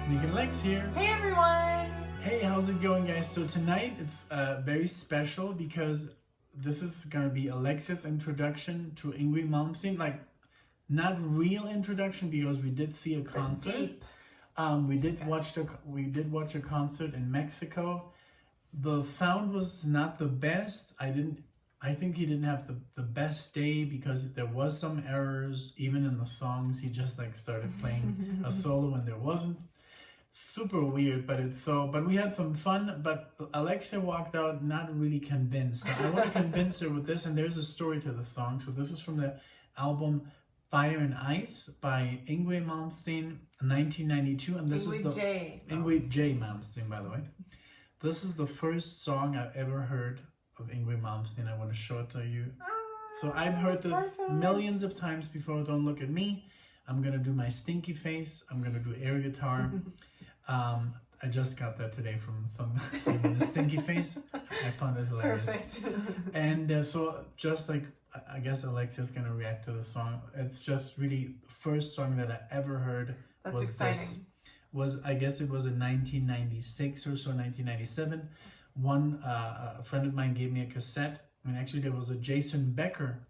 Nick and Lex here. Hey everyone! Hey, how's it going, guys? So tonight it's very special because this is gonna be Alexa's introduction to Yngwie Malmsteen. Like, not real introduction because we did see a concert. We did watch a concert in Mexico. The sound was not the best. I think he didn't have the best day because there was some errors even in the songs. He just like started playing a solo when there wasn't. Super weird, but we had some fun. But Alexa walked out not really convinced. So I want to convince her with this, and there's a story to the song. So this is from the album Fire and Ice by Yngwie Malmsteen, 1992, and this is the Yngwie J. Malmsteen, by the way. This is the first song I've ever heard of Yngwie Malmsteen. I want to show it to you. So I've heard this millions of times before. Don't look at me. I'm gonna do my stinky face. I'm gonna do air guitar. I just got that today from some stinky face. I found it hilarious. Perfect. And so just like, I guess Alexia's gonna react to the song. It's just really the first song that I ever heard. That's exciting. I guess it was in 1996 or so, 1997. A friend of mine gave me a cassette, and actually there was a Jason Becker.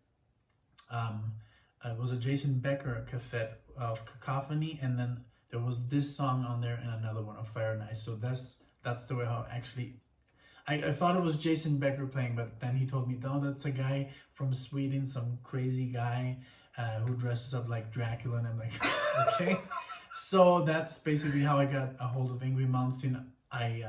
It was a Jason Becker cassette of Cacophony, and then there was this song on there and another one of Fire and Ice. So that's the way how actually I thought it was Jason Becker playing, but then he told me, no, that's a guy from Sweden, some crazy guy who dresses up like Dracula, and I'm like, okay. So that's basically how I got a hold of Yngwie Malmsteen. I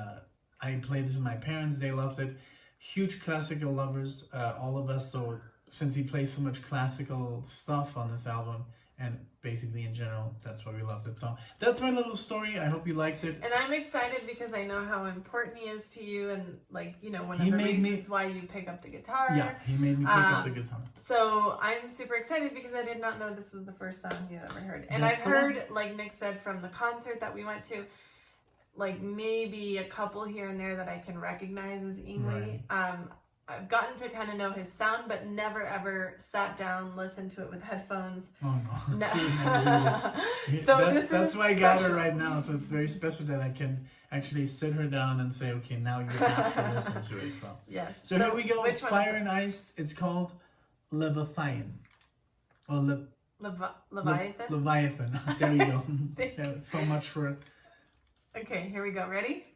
played it with my parents, they loved it. Huge classical lovers, all of us. So since he plays so much classical stuff on this album, and basically in general, that's why we loved it. So that's my little story. I hope you liked it. And I'm excited because I know how important he is to you, and like, you know, one of the reasons why you pick up the guitar. Yeah, he made me pick up the guitar. So I'm super excited because I did not know this was the first song you had ever heard. And I've heard, like Nick said, from the concert that we went to, like maybe a couple here and there that I can recognize as Yngwie. Right. I've gotten to kind of know his sound, but never ever sat down, listened to it with headphones. Oh no. So that's why I got her right now. So it's very special that I can actually sit her down and say, okay, now you have to listen to it. So yes. So here we go. With Fire and Ice. It's called Leviathon. Or Leviathan. Leviathan. There you go. Yeah, so much for it. Okay, here we go. Ready?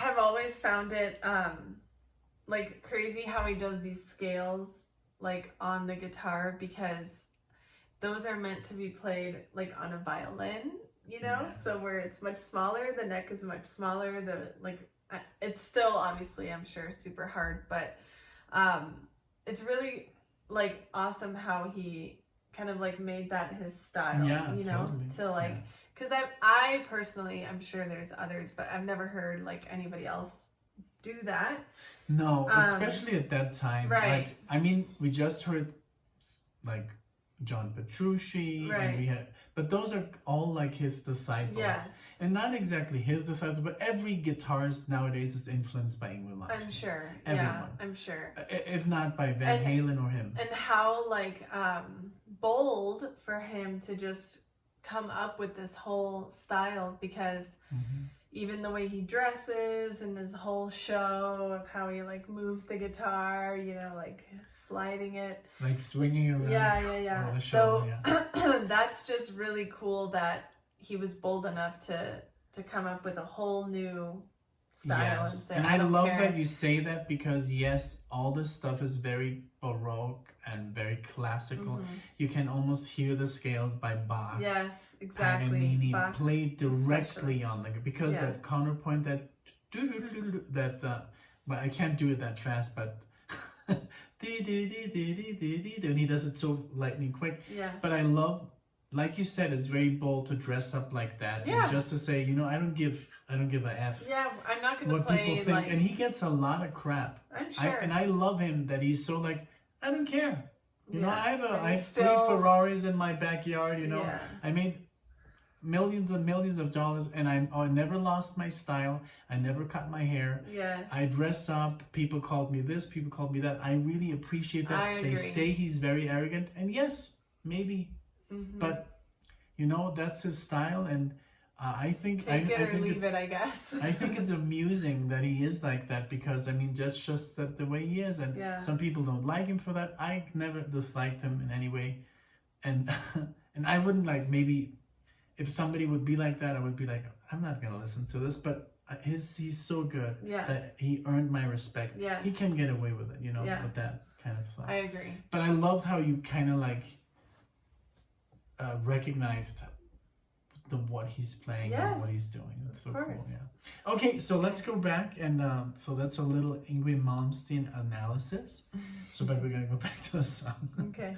have always found it like crazy how he does these scales like on the guitar, because those are meant to be played like on a violin, you know? Yeah. So where it's much smaller, the neck is much smaller, it's still obviously, I'm sure, super hard, but it's really like awesome how he kind of like made that his style, you know, totally. to like, because I personally, I'm sure there's others, but I've never heard like anybody else do that. No, especially at that time. Right. Like, I mean, we just heard like John Petrucci, Right. and we had, but those are all like his disciples. Yes. And not exactly his disciples, but every guitarist nowadays is influenced by Yngwie Malmsteen. I'm sure. Everyone. Yeah, I'm sure. If not by Van Halen or him. And how like bold for him to just come up with this whole style, because even the way he dresses and his whole show of how he like moves the guitar, you know, like sliding it, like swinging around. Yeah. The show, so that's just really cool that he was bold enough to come up with a whole new style. Yes. And, And I love that you say that, because yes, all this stuff is very Baroque and very classical. You can almost hear the scales by Bach. Yes, exactly. Paganini Bach played directly especially. on the, because that counterpoint, that well, I can't do it that fast, but and he does it so lightning quick. Yeah. But I love, like you said, it's very bold to dress up like that, and just to say, you know, I don't give a F. Yeah, I'm not gonna what play people think, like. and he gets a lot of crap. I'm sure. And I love him that he's so like, I don't care. You know, I have still... 3 Ferraris in my backyard. You know, Yeah. I made millions and millions of dollars, and I never lost my style. I never cut my hair. Yes. I dress up. People called me this. People called me that. I really appreciate that. I agree. They say he's very arrogant, and yes, maybe, but you know, that's his style, and I think Take it or leave it, I guess. I think it's amusing that he is like that, because I mean, that's just that the way he is, and some people don't like him for that. I never disliked him in any way, and and I wouldn't like, maybe if somebody would be like that, I would be like, I'm not gonna listen to this. But he's so good that he earned my respect. Yes. He can get away with it, you know, with that kind of stuff. I agree. But I loved how you kind of like recognized what he's playing and what he's doing. That's so cool. Yeah. Okay, so let's go back, and so that's a little Yngwie Malmsteen analysis. So, but we're gonna go back to the song. Okay.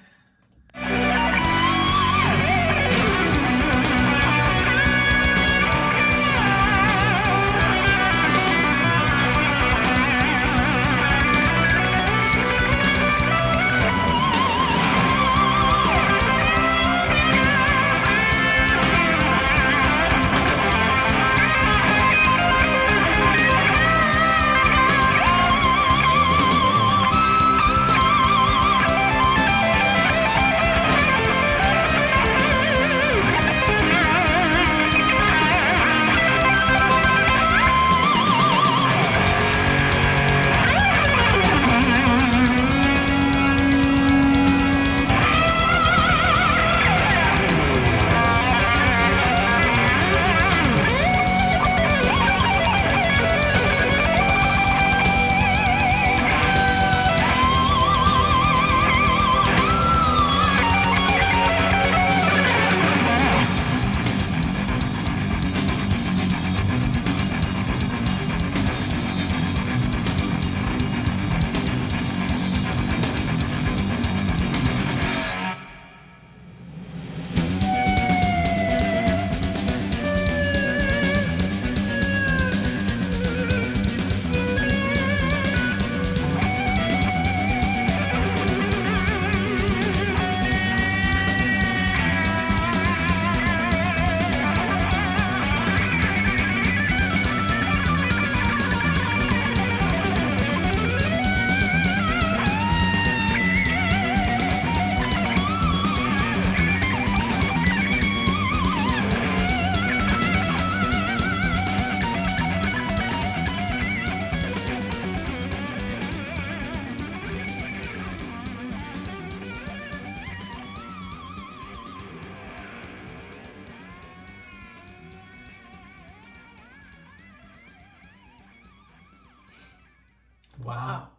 Wow.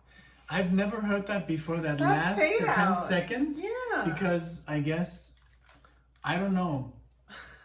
I've never heard that before, that That last fade 10 out. seconds. Yeah. Because I guess, I don't know.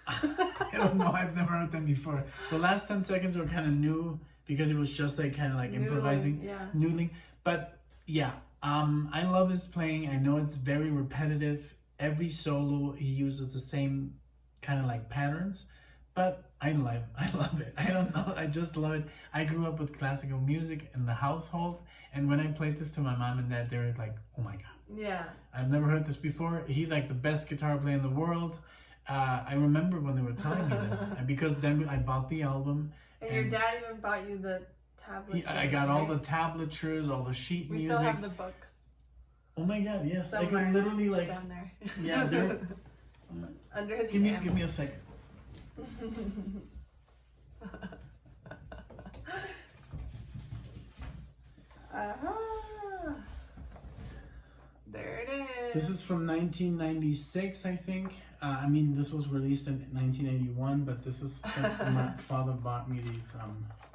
I don't know, I've never heard them before. The last 10 seconds were kind of new because it was just like kind of like improvising, noodling. But yeah, I love his playing. I know it's very repetitive. Every solo, he uses the same kind of like patterns. But I love it. I don't know, I just love it. I grew up with classical music in the household, and when I played this to my mom and dad, they were like, oh my god. Yeah. I've never heard this before. He's like the best guitar player in the world. I remember when they were telling me this, because then I bought the album. And your dad even bought you the tablet. I got all the tablatures, all the sheet music. We still have the books. Oh my god, yes. Somewhere I can literally like down there. Yeah, they're under the give me a second. There it is. This is from 1996, I think. I mean, this was released in 1981, but this is my father bought me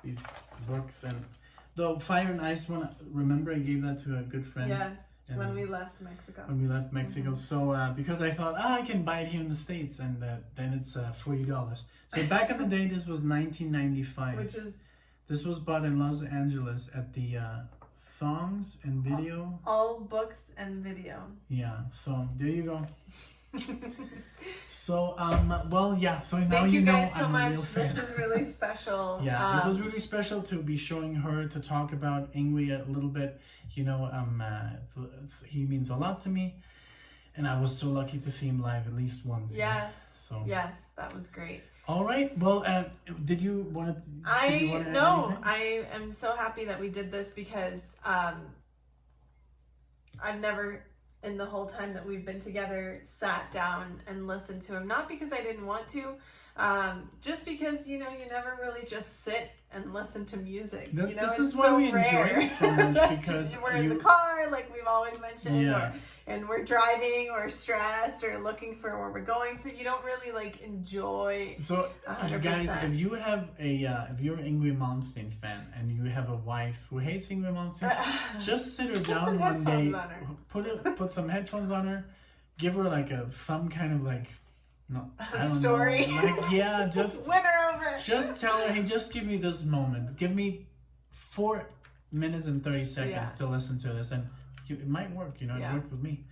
these books, and the Fire and Ice one. Remember, I gave that to a good friend. Yes, when we left Mexico. When we left Mexico, so because I thought, I can buy it here in the States, and then it's $40. So back in the day, this was 1995. Which is. This was bought in Los Angeles at the Songs and Video. All books and video. Yeah, so there you go. So well, yeah, so now Thank you know guys so I'm much. a real fan. This was really special. Yeah, this was really special to be showing her, to talk about Yngwie a little bit. You know, he means a lot to me, and I was so lucky to see him live at least once. Yes. So yes, that was great. All right. Well, did you want to? I am so happy that we did this because I've never, in the whole time that we've been together, sat down and listened to him. Not because I didn't want to, just because, you never really just sit and listen to music. This is why we enjoy it so much, because we're in the car, like we've always mentioned, yeah. and we're driving or stressed or looking for where we're going, so you don't really like enjoy. So 100%. you guys, if you have if you're an Yngwie Malmsteen fan and you have a wife who hates Yngwie Malmsteen, just sit her down one day, put some headphones on her, give her like some kind of like. No, I don't story. know. Like, yeah, just win her over. Just tell her, hey, just give me this moment. Give me 4 minutes and 30 seconds to listen to this, and it might work. It worked with me.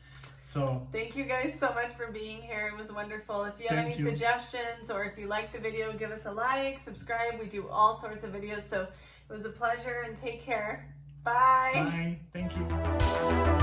So thank you guys so much for being here. It was wonderful. If you have any suggestions, or if you like the video, give us a like, subscribe. We do all sorts of videos. So it was a pleasure, and take care. Bye. Bye. Thank you.